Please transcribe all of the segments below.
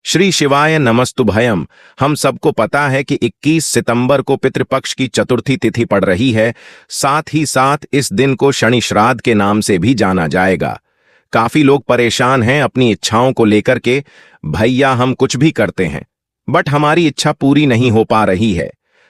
श्री शिवाय नमस्तुभयम। हम सबको पता है कि 21 सितंबर को पितृपक्ष की चतुर्थी तिथि पड़ रही है। साथ ही साथ इस दिन को शनि श्राद्ध के नाम से भी जाना जाएगा। काफी लोग परेशान हैं अपनी इच्छाओं को लेकर के। भैया हम कुछ भी करते हैं बट हमारी इच्छा पूरी नहीं हो पा रही है।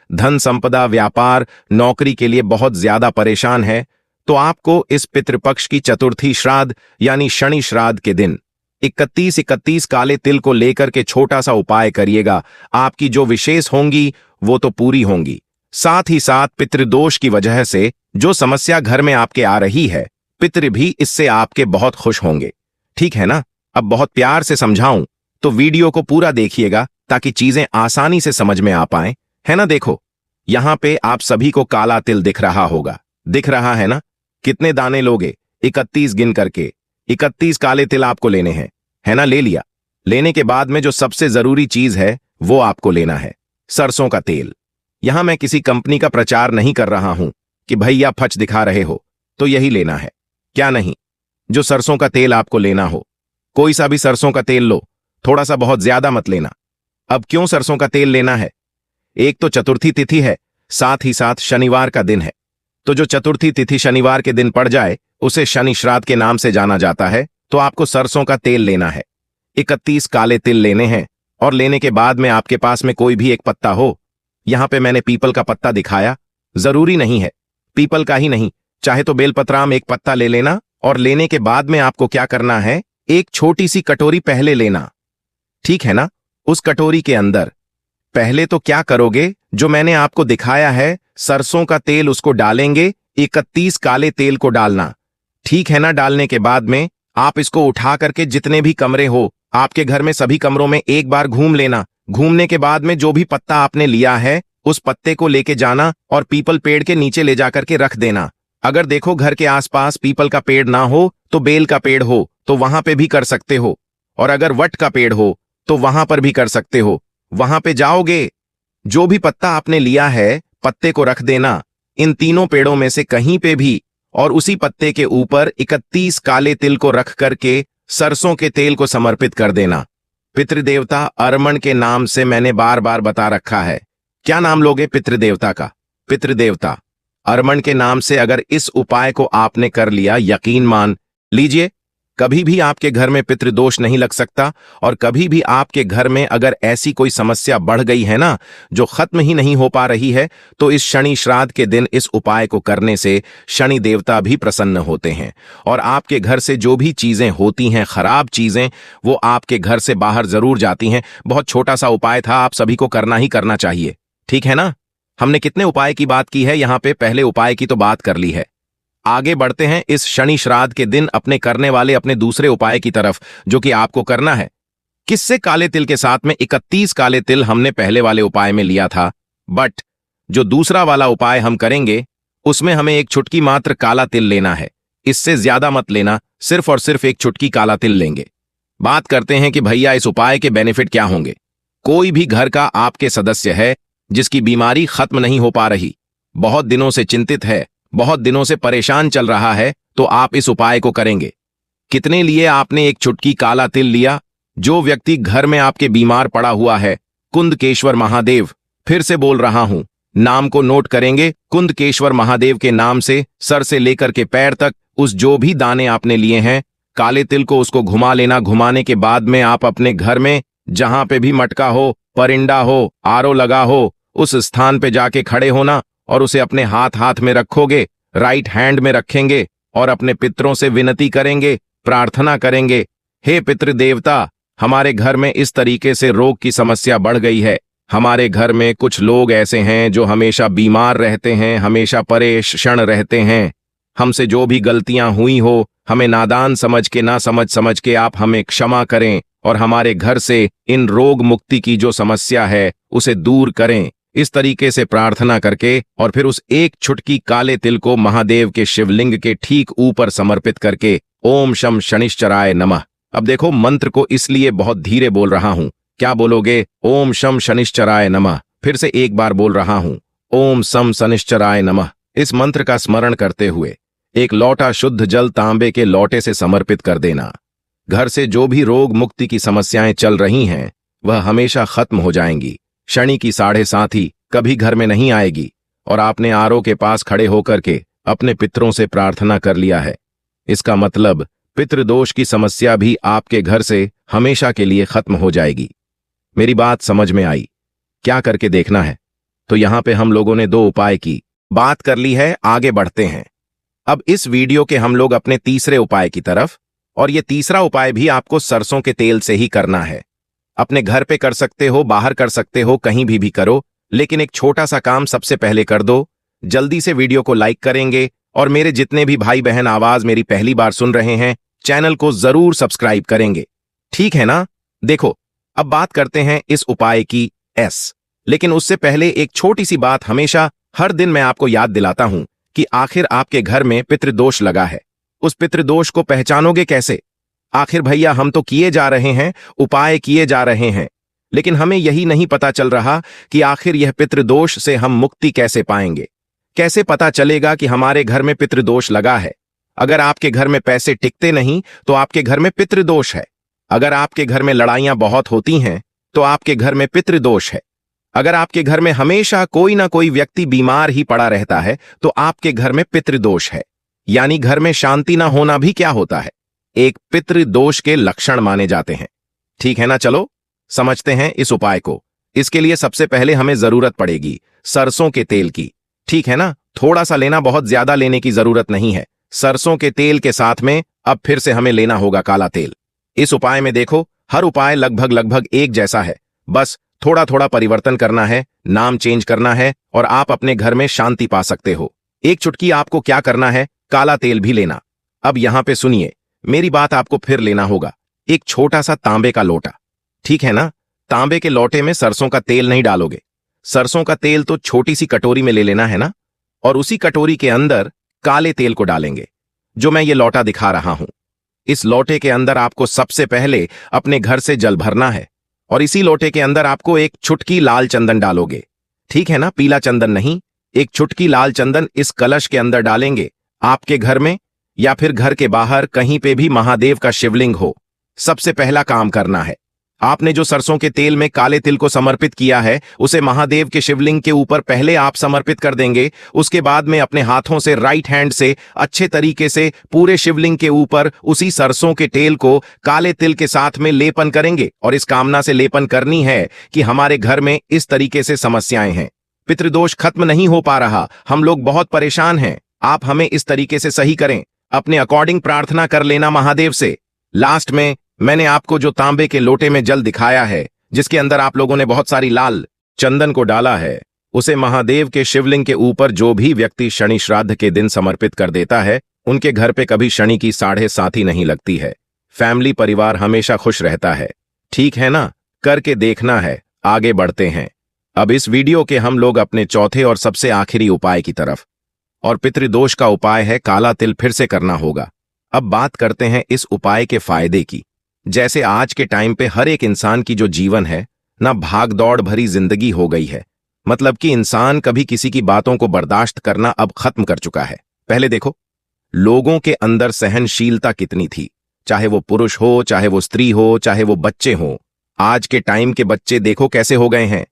धन संपदा, व्यापार, नौकरी के लिए बहुत ज्यादा परेशान है। तो आपको इस पितृपक्ष की चतुर्थी श्राद्ध यानी शनि श्राद्ध के दिन 31 काले तिल को लेकर के छोटा सा उपाय करिएगा। आपकी जो विशेष होंगी वो तो पूरी होंगी। साथ ही साथ पितृदोष की वजह से जो समस्या घर में आपके आ रही है, पितृ भी इससे आपके बहुत खुश होंगे। ठीक है ना? अब बहुत प्यार से समझाऊं तो वीडियो को पूरा देखिएगा ताकि चीजें आसानी से समझ में आ पाएं। है ना? देखो यहां पे आप सभी को काला तिल दिख रहा होगा। दिख रहा है ना? कितने दाने लोगे? 31 गिन करके 31 काले तिल आपको लेने हैं। है ना? ले लिया। लेने के बाद में जो सबसे जरूरी चीज है वो आपको लेना है सरसों का तेल। यहां मैं किसी कंपनी का प्रचार नहीं कर रहा हूं कि भैया फच दिखा रहे हो, तो यही लेना है। क्या नहीं? जो सरसों का तेल आपको लेना हो, कोई सा भी सरसों का तेल लो, थोड़ा सा, बहुत ज्यादा मत लेना। अब क्यों सरसों का तेल लेना है? एक तो चतुर्थी तिथि है, साथ ही साथ शनिवार का दिन है। तो जो चतुर्थी तिथि शनिवार के दिन पड़ जाए उसे शनि श्राद्ध के नाम से जाना जाता है। तो आपको सरसों का तेल लेना है। 31 काले तिल लेने हैं और लेने के बाद में आपके पास में कोई भी एक पत्ता हो। यहां पे मैंने पीपल का पत्ता दिखाया, जरूरी नहीं है पीपल का ही नहीं, चाहे तो बेलपत्राम एक पत्ता ले लेना। और लेने के बाद में आपको क्या करना है, एक छोटी सी कटोरी पहले लेना। ठीक है ना? उस कटोरी के अंदर पहले तो क्या करोगे, जो मैंने आपको दिखाया है सरसों का तेल, उसको डालेंगे। 31 काले तेल को डालना। ठीक है ना? डालने के बाद में आप इसको उठा करके जितने भी कमरे हो आपके घर में, सभी कमरों में एक बार घूम लेना। घूमने के बाद में जो भी पत्ता आपने लिया है उस पत्ते को लेके जाना और पीपल पेड़ के नीचे ले जाकर के रख देना। अगर देखो घर के आसपास पीपल का पेड़ ना हो तो बेल का पेड़ हो तो वहां पे भी कर सकते हो, और अगर वट का पेड़ हो तो वहां पर भी कर सकते हो। वहां पे जाओगे, जो भी पत्ता आपने लिया है पत्ते को रख देना इन तीनों पेड़ों में से कहीं पे भी, और उसी पत्ते के ऊपर 31 काले तिल को रख करके सरसों के तेल को समर्पित कर देना। पितृदेवता अर्मण के नाम से मैंने बार बार बता रखा है। क्या नाम लोगे पितृदेवता का? पितृदेवता अर्मण के नाम से अगर इस उपाय को आपने कर लिया, यकीन मान लीजिए कभी भी आपके घर में पितृदोष नहीं लग सकता। और कभी भी आपके घर में अगर ऐसी कोई समस्या बढ़ गई है ना, जो खत्म ही नहीं हो पा रही है, तो इस शनि श्राद्ध के दिन इस उपाय को करने से शनि देवता भी प्रसन्न होते हैं। और आपके घर से जो भी चीजें होती हैं, खराब चीजें, वो आपके घर से बाहर जरूर जाती हैं। बहुत छोटा सा उपाय था, आप सभी को करना ही करना चाहिए। ठीक है ना? हमने कितने उपाय की बात की है यहां पे? पहले उपाय की तो बात कर ली है। आगे बढ़ते हैं इस शनि श्राद्ध के दिन अपने करने वाले अपने दूसरे उपाय की तरफ, जो कि आपको करना है किससे? काले तिल के साथ में 31 काले तिल हमने पहले वाले उपाय में लिया था, बट जो दूसरा वाला उपाय हम करेंगे उसमें हमें एक चुटकी मात्र काला तिल लेना है। इससे ज्यादा मत लेना, सिर्फ और सिर्फ एक चुटकी काला तिल लेंगे। बात करते हैं कि भैया इस उपाय के बेनिफिट क्या होंगे। कोई भी घर का आपके सदस्य है जिसकी बीमारी खत्म नहीं हो पा रही, बहुत दिनों से चिंतित है, बहुत दिनों से परेशान चल रहा है, तो आप इस उपाय को करेंगे। कितने लिए? आपने एक चुटकी काला तिल लिया। जो व्यक्ति घर में आपके बीमार पड़ा हुआ है, कुंदकेश्वर महादेव, फिर से बोल रहा हूं, नाम को नोट करेंगे। कुंदकेश्वर महादेव के नाम से सर से लेकर के पैर तक उस जो भी दाने आपने लिए हैं काले तिल को, उसको घुमा लेना। घुमाने के बाद में आप अपने घर में जहां पे भी मटका हो, परिंदा हो, आरो लगा हो, उस स्थान पे जाके खड़े होना और उसे अपने हाथ में रखोगे, राइट हैंड में रखेंगे और अपने पितरों से विनती करेंगे, प्रार्थना करेंगे, हे पितृ देवता, हमारे घर में इस तरीके से रोग की समस्या बढ़ गई है। हमारे घर में कुछ लोग ऐसे हैं जो हमेशा बीमार रहते हैं, हमेशा परेशान रहते हैं। हमसे जो भी गलतियां हुई हो, हमें नादान समझ के, ना समझ के आप हमें क्षमा करें और हमारे घर से इन रोग मुक्ति की जो समस्या है उसे दूर करें। इस तरीके से प्रार्थना करके और फिर उस एक चुटकी काले तिल को महादेव के शिवलिंग के ठीक ऊपर समर्पित करके ओम शम शनिश्चराय नमः। अब देखो मंत्र को इसलिए बहुत धीरे बोल रहा हूं। क्या बोलोगे? ओम शम शनिश्चराय नमः। फिर से एक बार बोल रहा हूं, ओम शम शनिश्चराय नमः। इस मंत्र का स्मरण करते हुए एक लोटा शुद्ध जल तांबे के लोटे से समर्पित कर देना। घर से जो भी रोग मुक्ति की समस्याएं चल रही हैं वह हमेशा खत्म हो जाएंगी। शनि की 7.5 कभी घर में नहीं आएगी। और आपने आरओ के पास खड़े होकर के अपने पितरों से प्रार्थना कर लिया है। इसका मतलब पितृदोष की समस्या भी आपके घर से हमेशा के लिए खत्म हो जाएगी। मेरी बात समझ में आई? क्या करके देखना है? तो यहां पे हम लोगों ने 2 उपाय की बात कर ली है, आगे बढ़ते हैं। अब इस वीडियो के हम लोग अपने तीसरे उपाय की तरफ, और ये तीसरा उपाय भी आपको सरसों के तेल से ही करना है। अपने घर पे कर सकते हो, बाहर कर सकते हो, कहीं भी करो, लेकिन एक छोटा सा काम सबसे पहले कर दो। जल्दी से वीडियो को लाइक करेंगे, और मेरे जितने भी भाई बहन आवाज मेरी पहली बार सुन रहे हैं, चैनल को जरूर सब्सक्राइब करेंगे। ठीक है ना? देखो, अब बात करते हैं इस उपाय की लेकिन उससे पहले एक छोटी सी बात हमेशा हर दिन मैं आपको याद दिलाता हूं कि आखिर आपके घर में पितृदोष लगा है। उस पितृदोष को पहचानोगे कैसे? आखिर भैया हम तो किए जा रहे हैं, उपाय किए जा रहे हैं, लेकिन हमें यही नहीं पता चल रहा कि आखिर यह पितृदोष से हम मुक्ति कैसे पाएंगे। कैसे पता चलेगा कि हमारे घर में पितृदोष लगा है? अगर आपके घर में पैसे टिकते नहीं तो आपके घर में पितृदोष है। अगर आपके घर में लड़ाइयां बहुत होती हैं तो आपके घर में पितृदोष है। अगर आपके घर में हमेशा कोई ना कोई व्यक्ति बीमार ही पड़ा रहता है तो आपके घर में पितृदोष है। यानी घर में शांति ना होना भी क्या होता है? एक पितृदोष के लक्षण माने जाते हैं। ठीक है ना? चलो समझते हैं इस उपाय को। इसके लिए सबसे पहले हमें जरूरत पड़ेगी सरसों के तेल की। ठीक है ना? थोड़ा सा लेना, बहुत ज्यादा लेने की जरूरत नहीं है। सरसों के तेल के साथ में अब फिर से हमें लेना होगा काला तेल। इस उपाय में देखो, हर उपाय लगभग एक जैसा है, बस थोड़ा थोड़ा परिवर्तन करना है, नाम चेंज करना है, और आप अपने घर में शांति पा सकते हो। एक चुटकी आपको क्या करना है, काला तेल भी लेना। अब यहां पे सुनिए, मेरी बात आपको फिर लेना होगा। एक छोटा सा तांबे का लोटा, ठीक है ना? तांबे के लोटे में सरसों का तेल नहीं डालोगे। सरसों का तेल तो छोटी सी कटोरी में ले लेना है ना, और उसी कटोरी के अंदर काले तेल को डालेंगे, जो मैं ये लोटा दिखा रहा हूं। इस लोटे के अंदर आपको सबसे पहले अपने घर से जल भरना है, और इसी लोटे के अंदर आपको एक चुटकी लाल चंदन डालोगे। ठीक है ना? पीला चंदन नहीं, एक चुटकी लाल चंदन इस कलश के अंदर डालेंगे। आपके घर में या फिर घर के बाहर कहीं पे भी महादेव का शिवलिंग हो। सबसे पहला काम करना है, आपने जो सरसों के तेल में काले तिल को समर्पित किया है उसे महादेव के शिवलिंग के ऊपर पहले आप समर्पित कर देंगे। उसके बाद में अपने हाथों से राइट हैंड से अच्छे तरीके से पूरे शिवलिंग के ऊपर उसी सरसों के तेल को काले तिल के साथ में लेपन करेंगे, और इस कामना से लेपन करनी है कि हमारे घर में इस तरीके से समस्याएं हैं, पितृदोष खत्म नहीं हो पा रहा, हम लोग बहुत परेशान हैं, आप हमें इस तरीके से सही करें। अपने अकॉर्डिंग प्रार्थना कर लेना महादेव से। लास्ट में मैंने आपको जो तांबे के लोटे में जल दिखाया है, जिसके अंदर आप लोगों ने बहुत सारी लाल चंदन को डाला है, उसे महादेव के शिवलिंग के ऊपर जो भी व्यक्ति शनि श्राद्ध के दिन समर्पित कर देता है, उनके घर पे कभी शनि की 7.5 नहीं लगती है। फैमिली परिवार हमेशा खुश रहता है। ठीक है ना? करके देखना है। आगे बढ़ते हैं। अब इस वीडियो के हम लोग अपने चौथे और सबसे आखिरी उपाय की तरफ, और पितृदोष का उपाय है काला तिल फिर से करना होगा। अब बात करते हैं इस उपाय के फायदे की। जैसे आज के टाइम पे हर एक इंसान की जो जीवन है ना, भाग दौड़ भरी जिंदगी हो गई है। मतलब कि इंसान कभी किसी की बातों को बर्दाश्त करना अब खत्म कर चुका है। पहले देखो, लोगों के अंदर सहनशीलता कितनी थी, चाहे वो पुरुष हो, चाहे वो स्त्री हो, चाहे वो बच्चे हो। आज के टाइम के बच्चे देखो कैसे हो गए हैं।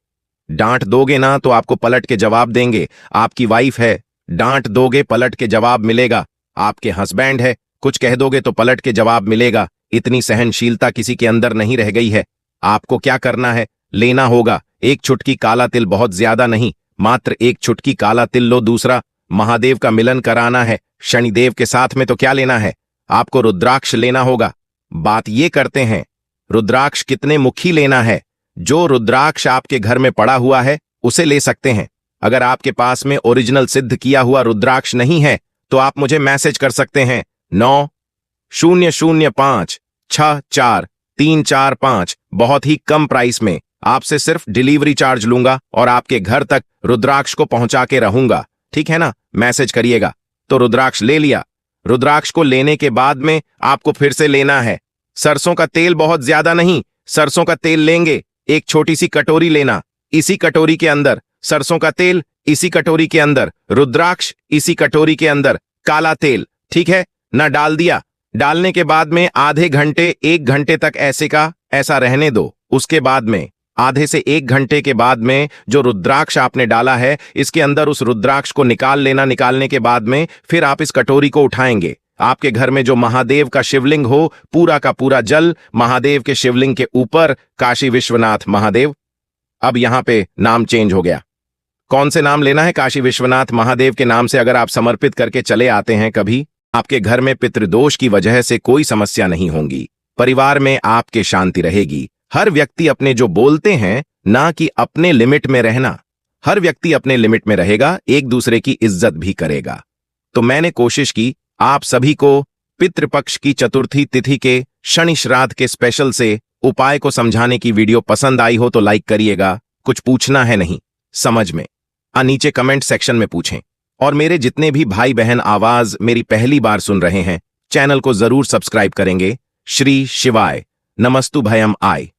डांट दोगे ना तो आपको पलट के जवाब देंगे। आपकी वाइफ है, डांट दोगे पलट के जवाब मिलेगा। आपके हस्बैंड है, कुछ कह दोगे तो पलट के जवाब मिलेगा। इतनी सहनशीलता किसी के अंदर नहीं रह गई है। आपको क्या करना है, लेना होगा एक चुटकी काला तिल, बहुत ज्यादा नहीं, मात्र एक चुटकी काला तिल लो। दूसरा, महादेव का मिलन कराना है शनिदेव के साथ में, तो क्या लेना है, आपको रुद्राक्ष लेना होगा। बात ये करते हैं, रुद्राक्ष कितने मुखी लेना है। जो रुद्राक्ष आपके घर में पड़ा हुआ है उसे ले सकते हैं। अगर आपके पास में ओरिजिनल सिद्ध किया हुआ रुद्राक्ष नहीं है तो आप मुझे मैसेज कर सकते हैं 9005643445। बहुत ही कम प्राइस में आपसे सिर्फ डिलीवरी चार्ज लूंगा और आपके घर तक रुद्राक्ष को पहुंचा के रहूंगा। ठीक है ना? मैसेज करिएगा। तो रुद्राक्ष ले लिया। रुद्राक्ष को लेने के बाद में आपको फिर से लेना है सरसों का तेल। बहुत ज्यादा नहीं, सरसों का तेल लेंगे, एक छोटी सी कटोरी लेना। इसी कटोरी के अंदर सरसों का तेल, इसी कटोरी के अंदर रुद्राक्ष, इसी कटोरी के अंदर काला तेल। ठीक है ना? डाल दिया। डालने के बाद में आधे घंटे 1 घंटे तक ऐसे का ऐसा रहने दो। उसके बाद में आधे से 1 घंटे के बाद में जो रुद्राक्ष आपने डाला है, इसके अंदर उस रुद्राक्ष को निकाल लेना। निकालने के बाद में फिर आप इस कटोरी को उठाएंगे। आपके घर में जो महादेव का शिवलिंग हो, पूरा का पूरा जल महादेव के शिवलिंग के ऊपर, काशी विश्वनाथ महादेव। अब यहां पे नाम चेंज हो गया। कौन से नाम लेना है? काशी विश्वनाथ महादेव के नाम से अगर आप समर्पित करके चले आते हैं, कभी आपके घर में पितृदोष की वजह से कोई समस्या नहीं होगी। परिवार में आपके शांति रहेगी। हर व्यक्ति अपने जो बोलते हैं, ना कि अपने लिमिट में रहना। हर व्यक्ति अपने लिमिट में रहेगा, एक दूसरे की इज्जत भी करेगा। तो मैंने कोशिश की आप सभी को पितृपक्ष की चतुर्थी तिथि के शनि श्राद्ध के स्पेशल से उपाय को समझाने की वीडियो पसंद आई हो तो लाइक करिएगा। कुछ पूछना है नहीं समझ में, नीचे कमेंट सेक्शन में पूछें। और मेरे जितने भी भाई बहन आवाज मेरी पहली बार सुन रहे हैं, चैनल को जरूर सब्सक्राइब करेंगे। श्री शिवाय नमस्तु भयम आय।